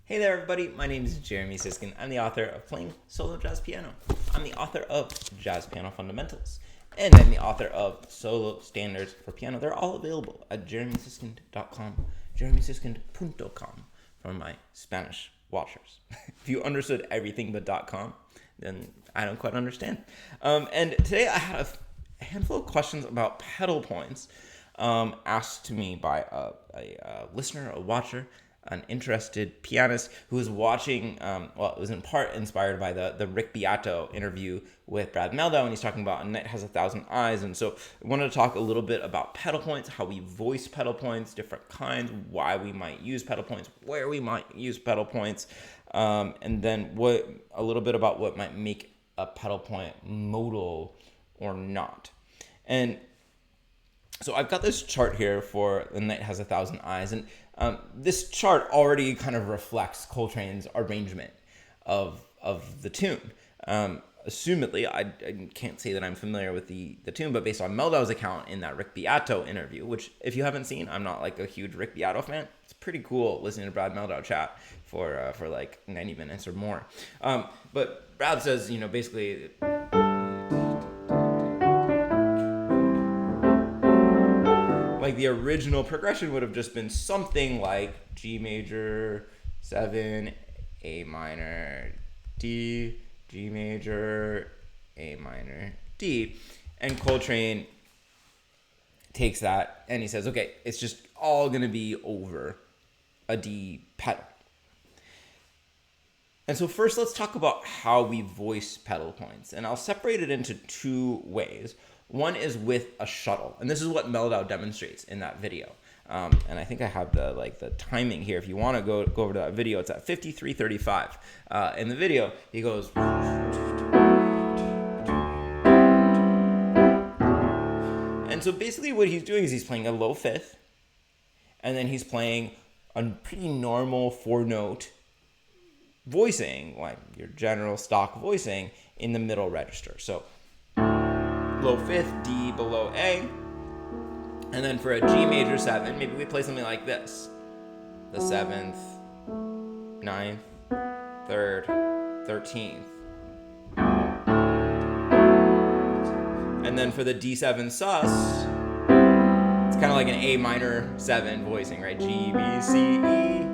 Hey there, everybody. My name is Jeremy Siskin. I'm the author of Playing Solo Jazz Piano. I'm the author of Jazz Piano Fundamentals. And I'm the author of Solo Standards for Piano. They're all available at jeremysiskind.com, jeremysiskind.com for my Spanish watchers. If you understood everything but .com, then I don't quite understand. And today I had a handful of questions about pedal points asked to me by a listener, a watcher, an interested pianist who was watching, it was in part inspired by the Rick Beato interview with Brad Meldau, and he's talking about A Night Has a Thousand Eyes. And so I wanted to talk a little bit about pedal points, how we voice pedal points, different kinds, why we might use pedal points, where we might use pedal points, and then a little bit about what might make a pedal point modal or not. And so I've got this chart here for The Night Has a Thousand Eyes, and this chart already kind of reflects Coltrane's arrangement of the tune. Assumedly, I can't say that I'm familiar with the tune, but based on Meldau's account in that Rick Beato interview, which if you haven't seen, I'm not like a huge Rick Beato fan. It's pretty cool listening to Brad Meldau chat for like 90 minutes or more. But Brad says, basically, like the original progression would have just been something like G major, 7, A minor, D, G major, A minor, D. And Coltrane takes that and he says, okay, it's just all going to be over a D pedal. And so first let's talk about how we voice pedal points. And I'll separate it into two ways. One is with a shuttle, and this is what Meldau demonstrates in that video. And I think I have the timing here. If you want to go over to that video, it's at 53:35. In the video, he goes, and so basically what he's doing is he's playing a low fifth, and then he's playing a pretty normal 4-note voicing, like your general stock voicing, in the middle register. So low fifth, D below A, and then for a G major 7, maybe we play something like this: the 7th, 9th, 3rd, 13th. And then for the D7 sus, it's kind of like an A minor 7 voicing, right? G, B, C, E.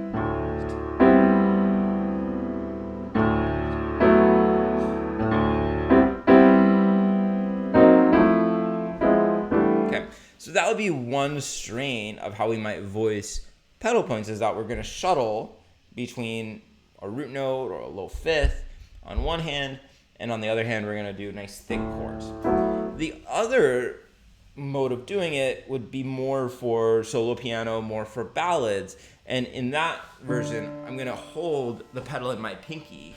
So that would be one strain of how we might voice pedal points, is that we're going to shuttle between a root note or a low fifth on one hand, and on the other hand, we're going to do nice thick chords. The other mode of doing it would be more for solo piano, more for ballads. And in that version, I'm going to hold the pedal in my pinky.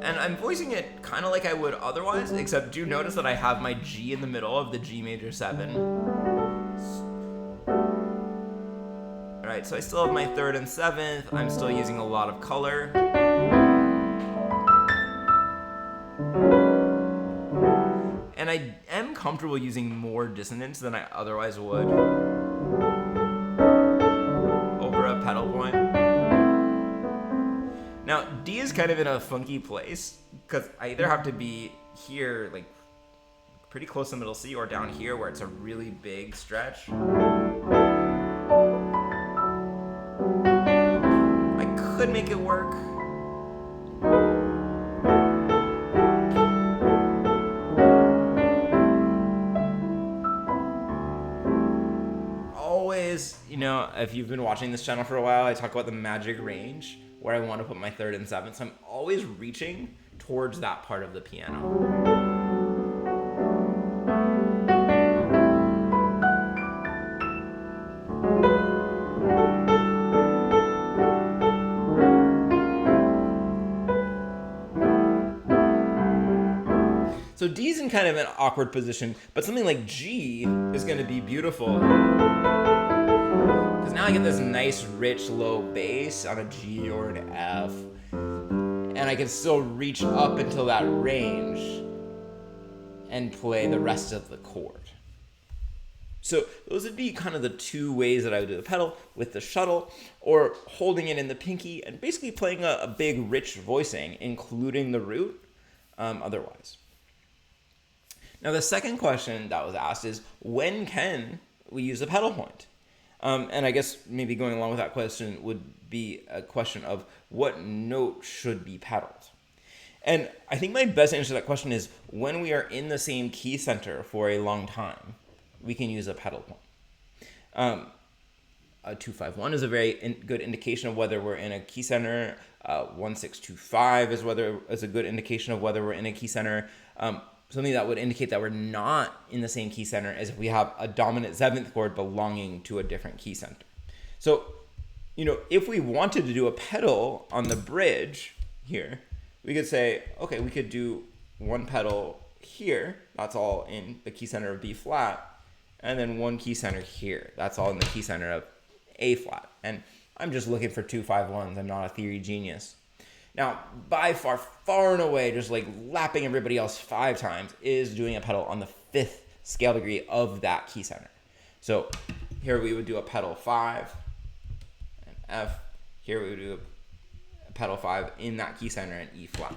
And I'm voicing it kind of like I would otherwise, except do notice that I have my G in the middle of the G major 7. Alright, so I still have my 3rd and 7th. I'm still using a lot of color. And I am comfortable using more dissonance than I otherwise would over a pedal point. Now, D is kind of in a funky place because I either have to be here, like pretty close to middle C, or down here where it's a really big stretch. I could make it work. Always, if you've been watching this channel for a while, I talk about the magic range, where I want to put my 3rd and 7th. So I'm always reaching towards that part of the piano. So D's in kind of an awkward position, but something like G is going to be beautiful. Because now I get this nice, rich, low bass on a G or an F. And I can still reach up until that range and play the rest of the chord. So those would be kind of the two ways that I would do the pedal, with the shuttle or holding it in the pinky and basically playing a big rich voicing, including the root otherwise. Now the second question that was asked is, when can we use a pedal point? And I guess maybe going along with that question would be a question of what note should be pedaled. And I think my best answer to that question is when we are in the same key center for a long time, we can use a pedal point. A 2-5-1 is a very good indication of whether we're in a key center. 1-6-2-5 is a good indication of whether we're in a key center. Something that would indicate that we're not in the same key center is if we have a dominant 7th chord belonging to a different key center. So, if we wanted to do a pedal on the bridge here, we could say, okay, we could do one pedal here. That's all in the key center of B flat. And then one key center here. That's all in the key center of A flat. And I'm just looking for 2-5-1s. I'm not a theory genius. Now, by far and away, just like lapping everybody else 5 times is doing a pedal on the 5th scale degree of that key center. So here we would do a pedal 5 and F. Here we would do a pedal 5 in that key center and E flat.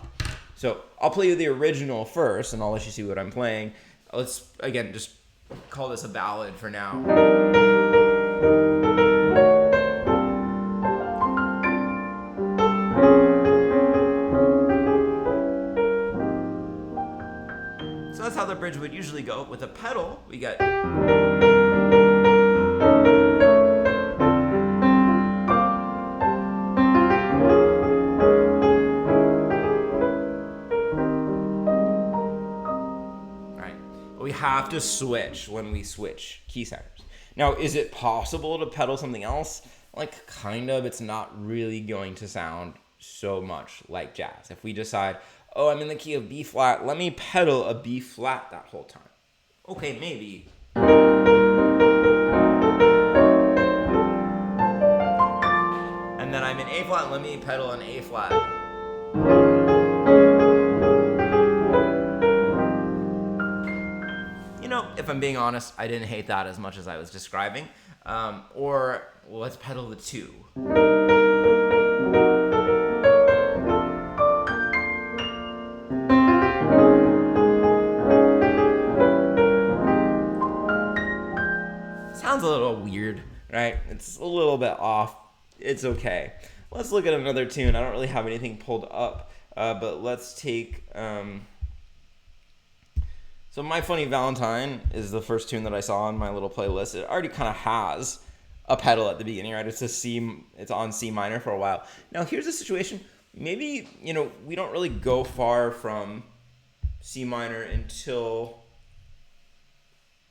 So I'll play you the original first, and I'll let you see what I'm playing. Let's, again, just call this a ballad for now. So that's how the bridge would usually go. With a pedal, we get... We have to switch when we switch key centers. Now, is it possible to pedal something else? Like, kind of. It's not really going to sound so much like jazz. If we decide, oh, I'm in the key of B flat, let me pedal a B flat that whole time. Okay, maybe. And then I'm in A flat, let me pedal an A flat. If I'm being honest, I didn't hate that as much as I was describing. Or let's pedal the 2. Sounds a little weird, right? It's a little bit off. It's okay. Let's look at another tune. I don't really have anything pulled up, but let's take... So My Funny Valentine is the first tune that I saw on my little playlist. It already kind of has a pedal at the beginning, right? It's on C minor for a while. Now here's the situation. Maybe, we don't really go far from C minor until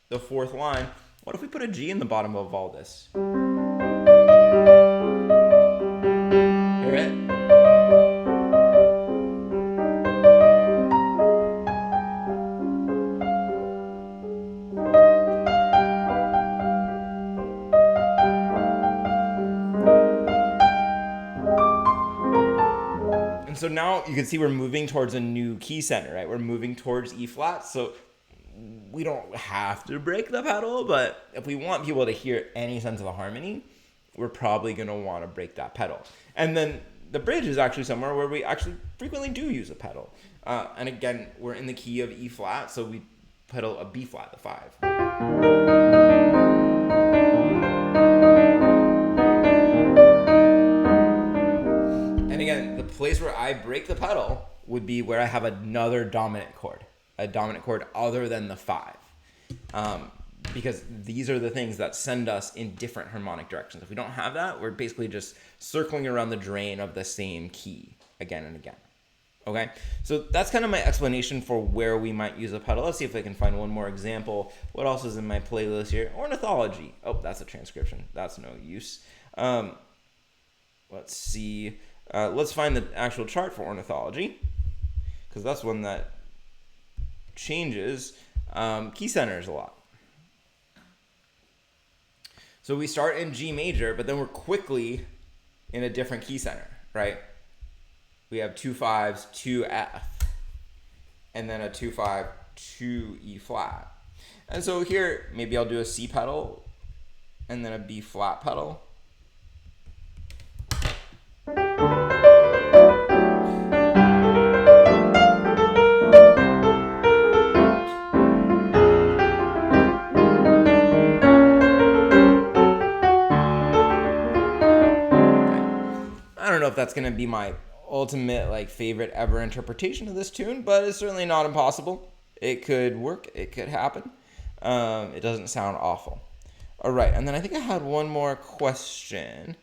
the 4th line. What if we put a G in the bottom of all this? Hear it? So now you can see we're moving towards a new key center, right? We're moving towards E flat. So we don't have to break the pedal, but if we want people to hear any sense of the harmony, we're probably going to want to break that pedal. And then the bridge is actually somewhere where we actually frequently do use a pedal. And again, we're in the key of E flat, so we pedal a B flat, the 5. And again, the place where I break the pedal would be where I have another dominant chord, a dominant chord other than the 5. Because these are the things that send us in different harmonic directions. If we don't have that, we're basically just circling around the drain of the same key again and again. Okay, so that's kind of my explanation for where we might use a pedal. Let's see if I can find one more example. What else is in my playlist here? Ornithology. Oh, that's a transcription. That's no use. Let's see. Let's find the actual chart for ornithology, because that's one that changes key centers a lot. So we start in G major, but then we're quickly in a different key center, right? We have 2 5s, 2 F, and then a 2 5, 2 E flat. And so here, maybe I'll do a C pedal and then a B flat pedal. I don't know if that's going to be my ultimate like favorite ever interpretation of this tune, but it's certainly not impossible. It could work. It could happen. It doesn't sound awful. All right, and then I think I had one more question,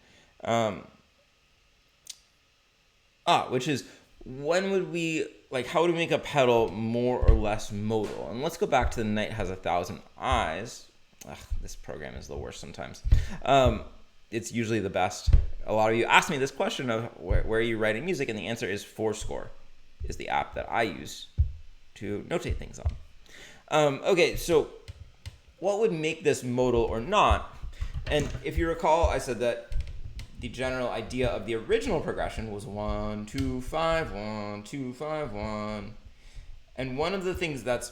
which is when would we how would we make a pedal more or less modal? And let's go back to The Night Has a Thousand Eyes. Ugh, this program is the worst sometimes. It's usually the best. A lot of you ask me this question of where are you writing music, and the answer is Fourscore is the app that I use to notate things on. Okay, so what would make this modal or not? And if you recall, I said that the general idea of the original progression was 1 2 5 1 2 5 1, and one of the things that's,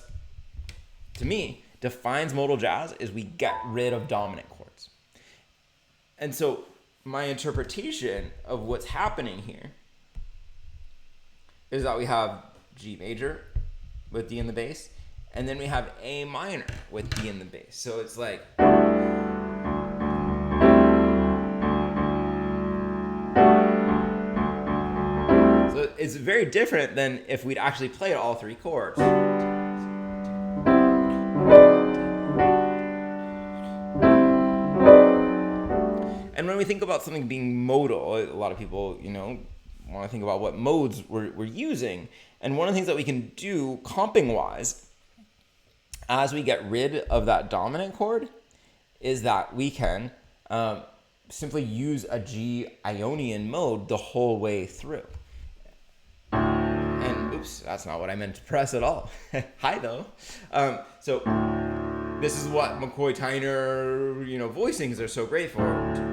to me, defines modal jazz is we get rid of dominant chords. And so my interpretation of what's happening here is that we have G major with D in the bass, and then we have A minor with D in the bass. So it's like, so it's very different than if we'd actually played all 3 chords. And when we think about something being modal, a lot of people, want to think about what modes we're using. And one of the things that we can do comping-wise, as we get rid of that dominant chord, is that we can simply use a G Ionian mode the whole way through. And oops, that's not what I meant to press at all. Hi, though. So this is what McCoy Tyner, voicings are so great for.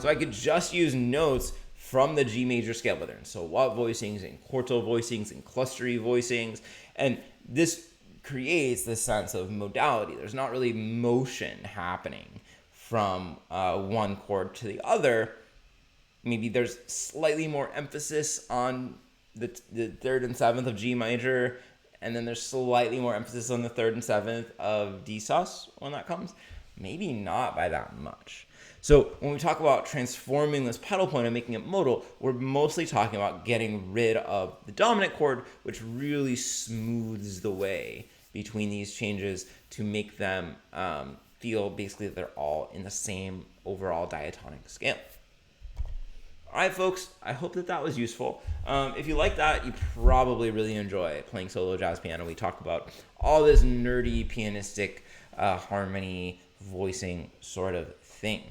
So I could just use notes from the G major scale pattern. So what voicings and quartal voicings and clustery voicings. And this creates this sense of modality. There's not really motion happening from one chord to the other. Maybe there's slightly more emphasis on the 3rd and 7th of G major, and then there's slightly more emphasis on the 3rd and 7th of D sus when that comes. Maybe not by that much. So when we talk about transforming this pedal point and making it modal, we're mostly talking about getting rid of the dominant chord, which really smooths the way between these changes to make them feel basically that they're all in the same overall diatonic scale. All right, folks, I hope that was useful. If you like that, you probably really enjoy playing solo jazz piano. We talk about all this nerdy pianistic harmony, voicing sort of thing.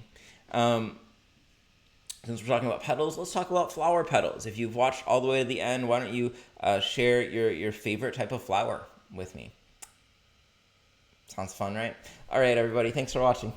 Since we're talking about pedals, let's talk about flower pedals. If you've watched all the way to the end, why don't you share your favorite type of flower with me? Sounds fun, right? All right, everybody, thanks for watching.